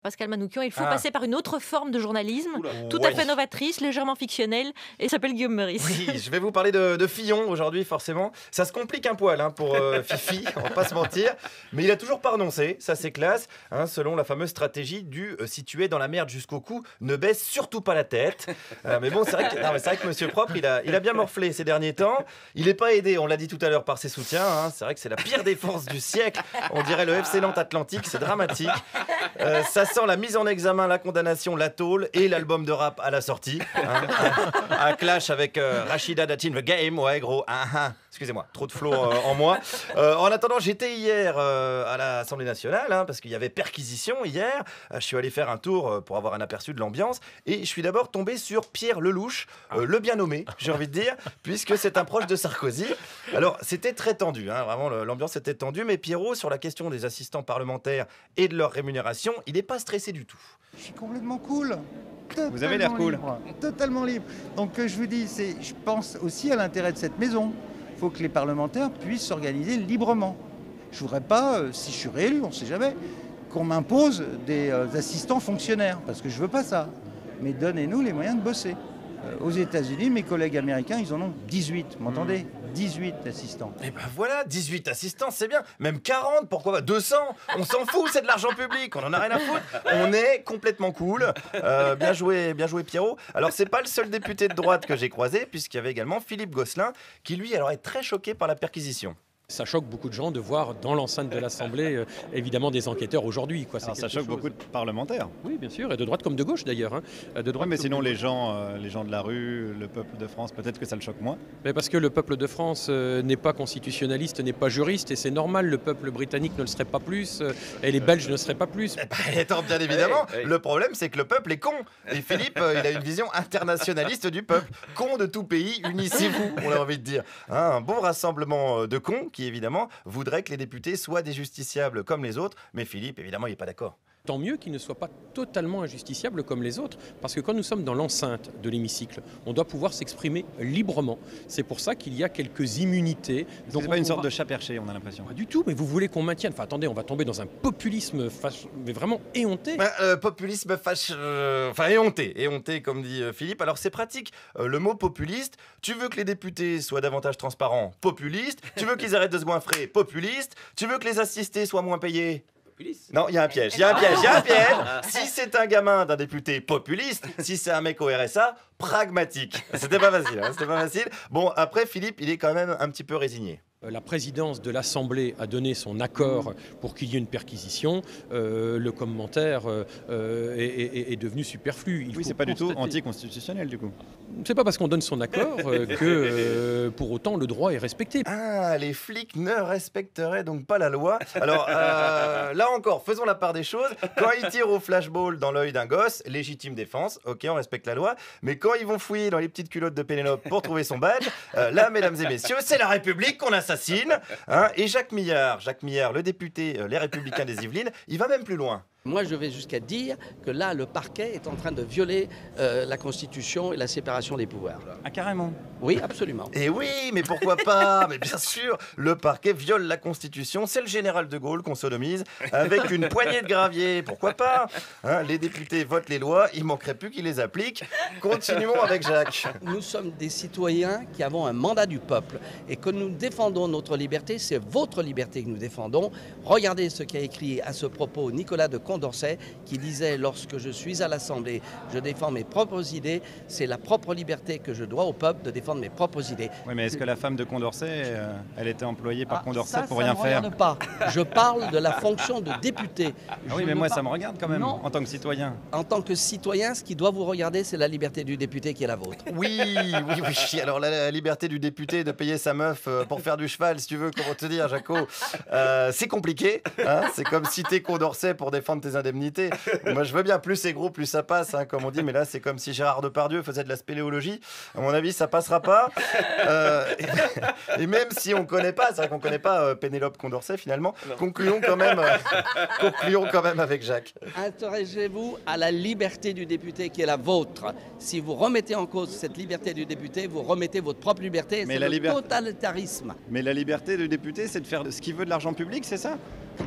Pascal Manoukian, il faut passer par une autre forme de journalisme, tout à fait novatrice, légèrement fictionnelle, et il s'appelle Guillaume Meurice. Oui, je vais vous parler de Fillon aujourd'hui, forcément. Ça se complique un poil pour Fifi, on va pas se mentir. Mais il a toujours pas renoncé, ça c'est classe. Selon la fameuse stratégie du situé dans la merde jusqu'au cou, ne baisse surtout pas la tête. Mais bon, c'est vrai que Monsieur Propre, il a bien morflé ces derniers temps. Il n'est pas aidé, on l'a dit tout à l'heure, par ses soutiens. C'est vrai que c'est la pire défense du siècle. On dirait le FC Nantes Atlantique, c'est dramatique. Ça sent la mise en examen, la condamnation, la tôle et l'album de rap à la sortie. Un clash avec Rachida Datin, The Game, ouais gros. Excusez-moi, trop de flow en moi. En attendant, j'étais hier à l'Assemblée nationale, parce qu'il y avait perquisition hier. Je suis allé faire un tour pour avoir un aperçu de l'ambiance. Et je suis d'abord tombé sur Pierre Lelouch, le bien nommé, j'ai envie de dire, puisque c'est un proche de Sarkozy. Alors, c'était très tendu, vraiment, l'ambiance était tendue. Mais Pierrot, sur la question des assistants parlementaires et de leur rémunération, il n'est pas stressé du tout. Je suis complètement cool. Vous avez l'air cool. Totalement libre. Donc, je vous dis, je pense aussi à l'intérêt de cette maison. Il faut que les parlementaires puissent s'organiser librement. Je ne voudrais pas, si je suis réélu, on ne sait jamais, qu'on m'impose des assistants fonctionnaires, parce que je ne veux pas ça. Mais donnez-nous les moyens de bosser. Aux États-Unis, mes collègues américains, ils en ont 18. Vous m'entendez ? 18 assistants. Et ben voilà, 18 assistants, c'est bien. Même 40, pourquoi pas 200. On s'en fout, c'est de l'argent public. On en a rien à foutre. On est complètement cool. Bien joué Pierrot. Alors, c'est pas le seul député de droite que j'ai croisé, puisqu'il y avait également Philippe Gosselin, qui lui, alors, est très choqué par la perquisition. Ça choque beaucoup de gens de voir dans l'enceinte de l'Assemblée, évidemment, des enquêteurs aujourd'hui. Ça choque beaucoup de parlementaires. Oui, bien sûr, et de droite comme de gauche d'ailleurs. Mais sinon, les gens de la rue, le peuple de France, peut-être que ça le choque moins. Mais parce que le peuple de France n'est pas constitutionnaliste, n'est pas juriste, et c'est normal, le peuple britannique ne le serait pas plus, et les Belges ne le seraient pas plus. Attends, bien évidemment, le problème c'est que le peuple est con. Et Philippe, il a une vision internationaliste du peuple. Con de tout pays, unissez-vous, on a envie de dire. Un bon rassemblement de cons qui évidemment voudrait que les députés soient des justiciables comme les autres, mais Philippe évidemment il n'est pas d'accord. Tant mieux qu'il ne soit pas totalement injusticiable comme les autres, parce que quand nous sommes dans l'enceinte de l'hémicycle, on doit pouvoir s'exprimer librement. C'est pour ça qu'il y a quelques immunités. Donc c'est pas une sorte de chat perché, on a l'impression. Pas du tout, mais vous voulez qu'on maintienne... Enfin attendez, on va tomber dans un populisme mais vraiment éhonté. Populisme éhonté comme dit Philippe. Alors c'est pratique, le mot populiste, tu veux que les députés soient davantage transparents, populiste. Tu veux qu'ils arrêtent de se goinfrer, populiste. Tu veux que les assistés soient moins payés. Non, il y a un piège. Si c'est un gamin d'un député populiste, si c'est un mec au RSA, pragmatique. C'était pas facile. Bon, après, Philippe, il est quand même un petit peu résigné. La présidence de l'Assemblée a donné son accord pour qu'il y ait une perquisition. Le commentaire est devenu superflu. Oui, c'est pas du tout anticonstitutionnel du coup. C'est pas parce qu'on donne son accord que pour autant le droit est respecté. Les flics ne respecteraient donc pas la loi. Alors là encore, faisons la part des choses. Quand ils tirent au flashball dans l'œil d'un gosse, légitime défense, ok, on respecte la loi. Mais quand ils vont fouiller dans les petites culottes de Pénélope pour trouver son badge, là, mesdames et messieurs, c'est la République qu'on assassine. Et Jacques Millard, le député Les Républicains des Yvelines, il va même plus loin. Moi, je vais jusqu'à dire que là, le parquet est en train de violer la Constitution et la séparation des pouvoirs. Ah, carrément? Oui, absolument. Et oui, mais pourquoi pas? Mais bien sûr, le parquet viole la Constitution. C'est le général de Gaulle qu'on sodomise avec une poignée de gravier. Pourquoi pas? Les députés votent les lois, il manquerait plus qu'ils les appliquent. Continuons avec Jacques. Nous sommes des citoyens qui avons un mandat du peuple et que nous défendons notre liberté. C'est votre liberté que nous défendons. Regardez ce qu'a écrit à ce propos Nicolas de Condorcet qui disait « Lorsque je suis à l'Assemblée, je défends mes propres idées. C'est la propre liberté que je dois au peuple de défendre mes propres idées. » Oui, mais est-ce que la femme de Condorcet, elle était employée par Condorcet pour ça rien faire? me regarde pas. Je parle de la fonction de député. Ah oui, mais moi, ça me regarde quand même, en tant que citoyen. En tant que citoyen, ce qui doit vous regarder, c'est la liberté du député qui est la vôtre. Oui. Alors la liberté du député de payer sa meuf pour faire du cheval, si tu veux, comment te dire, Jaco, c'est compliqué. C'est comme citer Condorcet pour défendre tes indemnités. Moi, je veux bien, plus c'est gros, plus ça passe, comme on dit, mais là, c'est comme si Gérard Depardieu faisait de la spéléologie. À mon avis, ça passera pas. Et même si on connaît pas, c'est vrai qu'on connaît pas Pénélope Condorcet, finalement, concluons quand même avec Jacques. Interrogez-vous à la liberté du député qui est la vôtre. Si vous remettez en cause cette liberté du député, vous remettez votre propre liberté. C'est le totalitarisme. Mais la liberté du député, c'est de faire ce qu'il veut de l'argent public, c'est ça?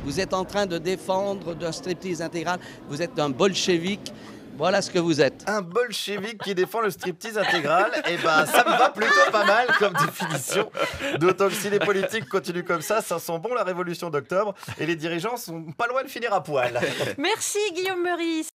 Vous êtes en train de défendre d'un striptease intégral. Vous êtes un bolchevique. Voilà ce que vous êtes. Un bolchevique qui défend le striptease intégral, et ben ça me va plutôt pas mal comme définition. D'autant que si les politiques continuent comme ça sent bon la révolution d'octobre et les dirigeants sont pas loin de finir à poil. Merci Guillaume Meurice.